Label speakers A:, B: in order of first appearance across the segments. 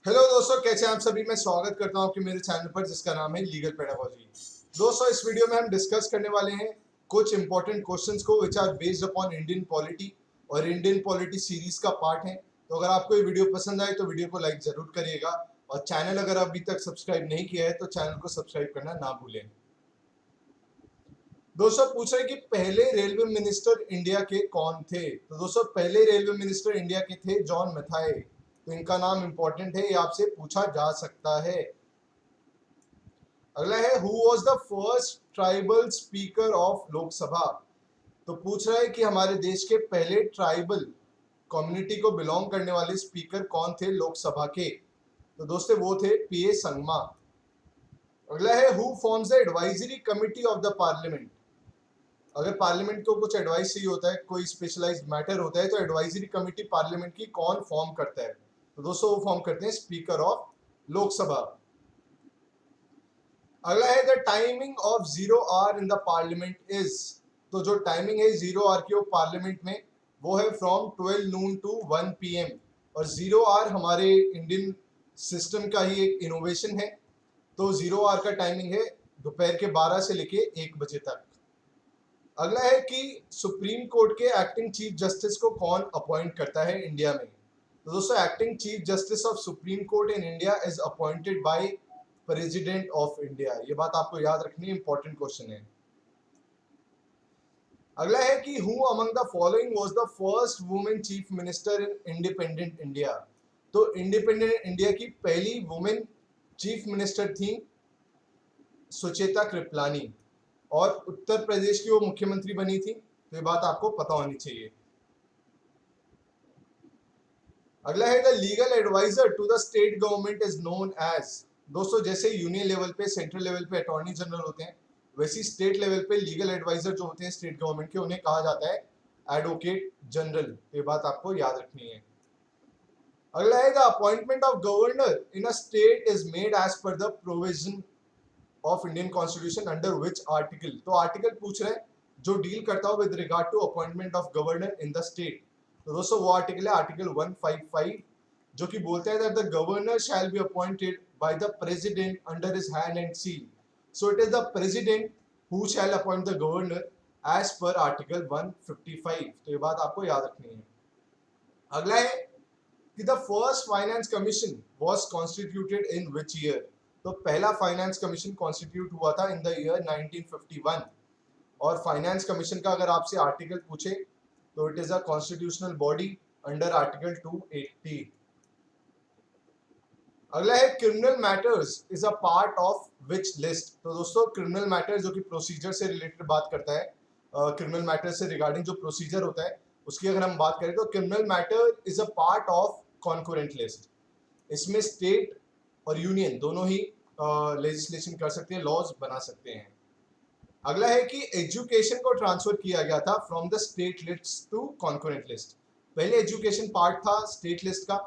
A: Hello दोस्तों, कैसे हैं आप सभी। मैं स्वागत करता हूं आपके मेरे चैनल पर जिसका नाम है लीगल पेडागोजी। दोस्तों, इस वीडियो में हम डिस्कस करने वाले हैं कुछ इंपॉर्टेंट क्वेश्चंस को which are based upon Indian polity और इंडियन पॉलिटी सीरीज का पार्ट है। तो अगर आपको ये वीडियो पसंद आए तो वीडियो को लाइक जरूर करिएगा और चैनल अगर अभी तक सब्सक्राइब नहीं किया है तो चैनल को सब्सक्राइब करना ना भूलें। दोस्तों, पूछ रहे कि पहले रेलवे मिनिस्टर इंडिया के कौन थे। तो दोस्तों, पहले रेलवे मिनिस्टर इंडिया के थे जॉन मैथाई। तो इनका नाम इंपॉर्टेंट है, ये आपसे पूछा जा सकता है। अगला है who was the first tribal speaker of Lok Sabha. तो पूछ रहा है कि हमारे देश के पहले ट्राइबल कम्युनिटी को बिलोंग करने वाले स्पीकर कौन थे लोकसभा के। तो दोस्तों, वो थे पीए संगमा। अगला है who forms the advisory committee of the parliament. अगर पार्लियामेंट को कुछ एडवाइस चाहिए होता है, कोई स्पेशलाइज्ड मैटर होता है, तो एडवाइजरी कमिटी पार्लियामेंट की कौन फॉर्म करता है। तो दोस्तों, वो फॉर्म करते हैं स्पीकर ऑफ लोकसभा। अगला है the timing of 0 hour in the parliament is. तो जो टाइमिंग है 0 आवर की पार्लियामेंट में, वो है फ्रॉम 12 नून टू 1 PM। और 0 आवर हमारे इंडियन सिस्टम का ही एक इनोवेशन है। तो 0 आवर का टाइमिंग है दोपहर के 12 से लेके 1 बजे तक। अगला है कि सुप्रीम कोर्ट के एक्टिंग चीफ जस्टिस को कौन अपॉइंट करता है इंडिया में। तो दोस्तों, acting chief justice of supreme court in India is appointed by president of India. ये बात आपको याद रखनी है, इंपॉर्टेंट क्वेश्चन है। अगला है कि who among the following was the first women chief minister in independent India. तो इंडिपेंडेंट इंडिया की पहली वुमेन चीफ मिनिस्टर थी सुचेता कृपलानी और उत्तर प्रदेश की वो मुख्यमंत्री बनी थी। तो ये बात आपको पता होनी चाहिए। अगला है the legal adviser to the state government is known as. दोस्तों, जैसे यूनियन लेवल पे, सेंट्रल लेवल पे अटॉर्नी जनरल होते हैं, वैसी स्टेट लेवल पे लीगल एडवाइजर जो होते हैं स्टेट गवर्नमेंट के, उन्हें कहा जाता है एडवोकेट जनरल। ये बात आपको याद रखनी है। अगला है the appointment of governor in a state is made as per the provision of Indian constitution under which article. तो आर्टिकल पूछ रहे हैं जो डील करता हो with regard to appointment of governor in the state. तो दोस्तों, वो आर्टिकल है आर्टिकल 155, जो कि बोलता है that the governor shall be appointed by the president under his hand and seal. So it is the president who shall appoint the governor as per article 155। तो ये बात आपको याद रखनी है। अगला है कि the first finance commission was constituted in which year. तो पहला फाइनेंस कमीशन कॉन्स्टिट्यूट हुआ था इन द ईयर 1951। और फाइनेंस कमीशन का अगर आपसे आर्टिकल पूछे तो it is a constitutional body under article 280। अगला है criminal matters is a part of which list. तो दोस्तों, क्रिमिनल मैटर जो कि प्रोसीजर से रिलेटेड बात करता है, क्रिमिनल मैटर से रिगार्डिंग जो प्रोसीजर होता है उसकी अगर हम बात करें तो criminal matter is a part of concurrent list. इसमें स्टेट और यूनियन दोनों ही लेजिस्लेशन कर सकते हैं, लॉज बना सकते हैं। अगला है कि एजुकेशन को ट्रांसफर किया गया था from the state list to concurrent list. पहले एजुकेशन पार्ट था स्टेट लिस्ट का,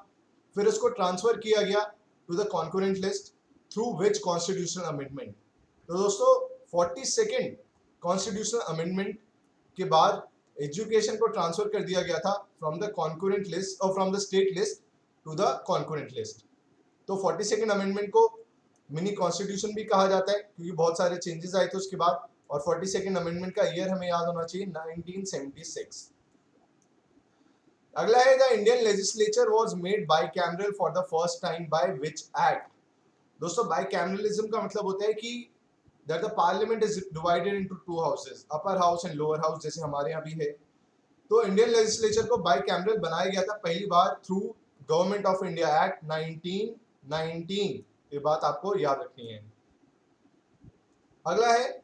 A: फिर उसको ट्रांसफर किया गया to the concurrent list through which constitutional amendment. तो दोस्तों, 42nd कॉन्स्टिट्यूशनल अमेंडमेंट के बाद एजुकेशन को ट्रांसफर कर दिया गया था फ्रॉम द कॉन्करेंट लिस्ट और from the state list to the concurrent list. तो 42nd अमेंडमेंट को मिनी कॉन्स्टिट्यूशन भी कहा जाता है क्योंकि बहुत सारे चेंजेस आए थे उसके बाद। और 42nd अमेंडमेंट का ईयर हमें याद होना चाहिए 1976। अगला है the Indian legislature was made bicameral for the first time by which act. दोस्तों, बाइकैमरलिज्म का मतलब होता है कि that the parliament is divided into two houses, upper house and lower house, जैसे हमारे यहाँ भी है। तो इंडियन लेजिस्लेचर को बाइकैमरल बनाया गया था पहली बार through government of India act 1919। ये बात आपको याद रखनी है। अगला है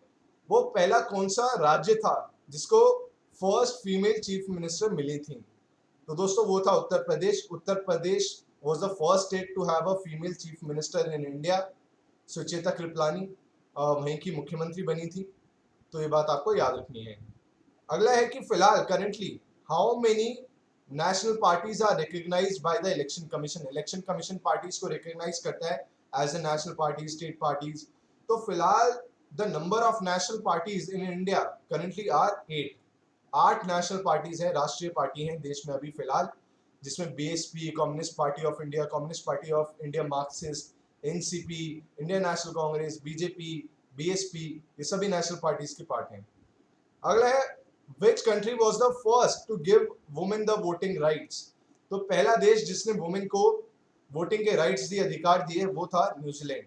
A: वो पहला कौन सा राज्य था जिसको फर्स्ट फीमेल चीफ मिनिस्टर मिली थी। तो दोस्तों, वो था Uttar Pradesh. Uttar Pradesh was the first state to have a female chief minister in India. Sucheta Kripalani वहीं की मुख्यमंत्री बनी थी। तो ये बात आपको याद रखनी है। अगला है कि फिलहाल currently how many national parties are recognised by the election commission. Election commission parties को रिकॉग्नाइज करता है as a national party, state parties. तो फिलहाल the number of national parties in India currently are 8। 8 national parties हैं, राष्ट्रीय party हैं देश में अभी फिलहाल। जिसमें BSP, Communist Party of India, Communist Party of India Marxist, NCP, Indian National Congress, BJP, BSP, ये सभी नेशनल पार्टीज के पार्ट हैं। अगला है which country was the first to give women the voting rights. तो पहला देश जिसने वुमेन को वोटिंग के राइट्स दिए, अधिकार दिए, वो था न्यूजीलैंड।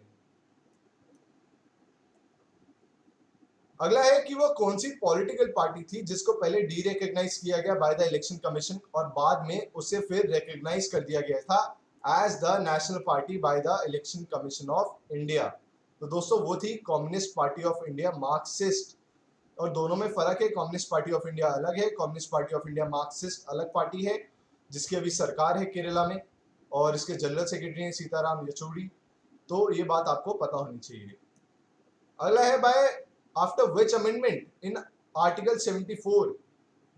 A: अगला है कि वो कौन सी पॉलिटिकल पार्टी थी जिसको पहले डी रिकॉग्नाइज किया गया बाय द इलेक्शन कमीशन और बाद में उसे फिर रिकॉग्नाइज कर दिया गया था as the national party by the election commission of India. तो दोस्तों वो थी Communist Party of India Marxist. और दोनों में फर्क है, कम्युनिस्ट पार्टी ऑफ इंडिया अलग है, communist Party of India Marxist अलग पार्टी है, जिसकी अभी सरकार है केरला में और इसके जनरल सेक्रेटरी हैं सीताराम येचुरी। तो ये बात आपको पता होनी चाहिए। अगला है by after which amendment in article 74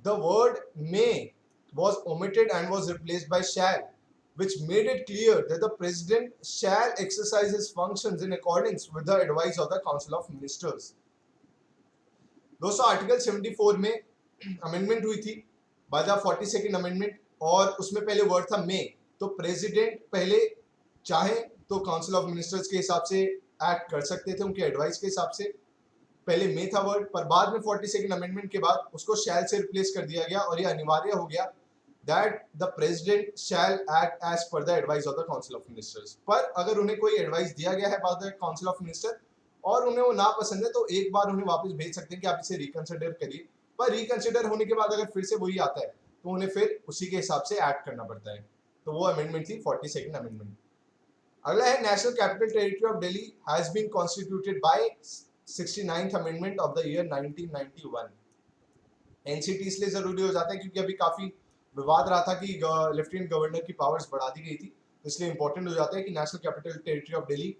A: the word may was omitted and was replaced by shall, which made it clear that the president shall exercise his functions in accordance with the advice of the council of ministers। दोस्तों article 74 में amendment हुई थी by the 42nd amendment और उसमें पहले word था मे। तो president पहले चाहे तो काउंसिल ऑफ मिनिस्टर्स के हिसाब से एक्ट कर सकते थे, उनके एडवाइस के हिसाब से। पहले मे था वर्ड, पर बाद में 42nd अमेंडमेंट के बाद उसको शैल से रिप्लेस कर दिया गया और ये अनिवार्य हो गया that the president shall act as per the advice of the council of ministers. पर अगर उन्हें कोई एडवाइस दिया गया है by the council of minister और उन्हें वो ना पसंद है तो एक बार उन्हें वापस भेज सकते हैं कि आप इसे रिकंसिडर करिए। पर रिकंसिडर होने के बाद अगर फिर से वही आता है तो उन्हें फिर उसी के हिसाब से एक्ट करना पड़ता है। तो वो अमेंडमेंट थी 42nd अमेंडमेंट। अगला है National Capital Territory of Delhi has been constituted by 69th amendment of the year 1991। NCT इसलिए जरूरी हो जाता है क्योंकि अभी काफी विवाद रहा था कि लेफ्टिनेंट गवर्नर की पावर्स बढ़ा दी गई थी, तो इसलिए इंपॉर्टेंट हो जाता है कि national Capital Territory of Delhi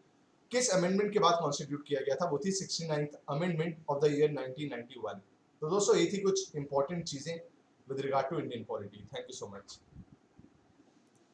A: किस अमेंडमेंट के बाद कॉन्स्टिट्यूट किया गया था। वो थी 69th amendment of the year 1991। तो दोस्तों ये थी कुछ इंपॉर्टेंट चीजें with regard to Indian polity. Thank you so much.